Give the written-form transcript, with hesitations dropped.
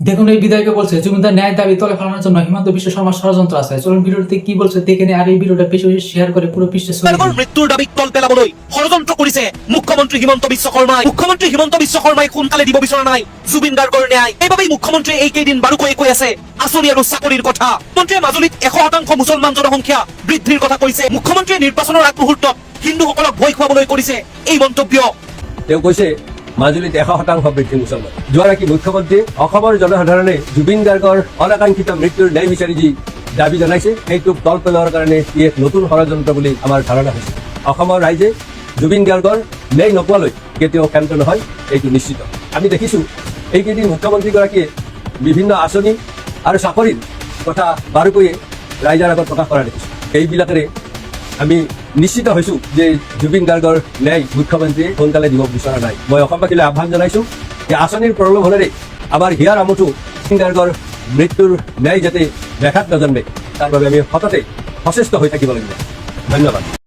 দেখুন এই বিধায়কে বলছে জমিদার ন্যায় দাবি তলে ফেলানোর জন্য হিমন্ত বিশ্ব শর্মার ষড়যন্ত্র আছে। চলুন ভিডিওতে কি বলছে দেখে নিই, আর এই ভিডিওটা বেশি বেশি শেয়ার করে পুরো পৃষ্ঠে ছড়িয়ে দিন। মৃত্যুৰ দাবীক তল পেলাবলৈ ষড়যন্ত্ৰ কৰিছে মুখ্যমন্ত্ৰী হিমন্ত বিশ্ব শৰ্মাই। মুখ্যমন্ত্ৰী হিমন্ত বিশ্ব শৰ্মাই সোনকালে দিব বিচৰা নাই জুবিন গাৰ্গৰ ন্যায়। এইবাবেই মুখ্যমন্ত্ৰীয়ে এইকেইদিন বাৰুকৈ কৈ আছে আঁচনি আৰু চাকৰিৰ কথা। মন্ত্ৰীয়ে মাজুলীত 100% মুছলমান জনসংখ্যা বৃদ্ধিৰ কথা কৈছে। মুখ্যমন্ত্ৰীয়ে নিৰ্বাচনৰ আগমুহূৰ্তত হিন্দুসকলক ভয় খুৱাবলৈ কৰিছে এই মন্তব্য। তেওঁ কৈছে মাজুলীত 100% বৃদ্ধি মুছলমান। যোৱাৰাকী মুখ্যমন্ত্ৰীয়ে অসমৰ জনসাধাৰণে জুবিন গাৰ্গৰ অনাকাংক্ষিত মৃত্যুৰ ন্যায় বিচাৰি যি দাবী জনাইছে সেইটোক তল পেলোৱাৰ কাৰণে ই এক নতুন ষড়যন্ত্ৰ বুলি আমাৰ ধাৰণা হৈছে। অসমৰ ৰাইজে জুবিন গাৰ্গৰ ন্যায় নোপোৱালৈ কেতিয়াও ক্ষান্ত নহয়, এইটো নিশ্চিত। আমি দেখিছোঁ এইকেইদিন মুখ্যমন্ত্ৰীগৰাকীয়ে বিভিন্ন আঁচনি আৰু চাকৰিৰ কথা বাৰুকৈয়ে ৰাইজৰ আগত প্ৰকাশ কৰা দেখিছোঁ। এইবিলাকেৰে আমি নিশ্চিত হৈছোঁ যে জুবিন গাৰ্গৰ ন্যায় মুখ্যমন্ত্ৰীয়ে সোনকালে দিব বিচৰা নাই। মই অসমবাসীলৈ আহ্বান জনাইছোঁ যে আঁচনিৰ প্ৰলোভনেৰে আমাৰ হিয়াৰ আমঠু জুবিন গাৰ্গৰ মৃত্যুৰ ন্যায় যাতে ব্যাঘাত নজন্মে তাৰ বাবে আমি সততে সচেষ্ট হৈ থাকিব লাগিব। ধন্যবাদ।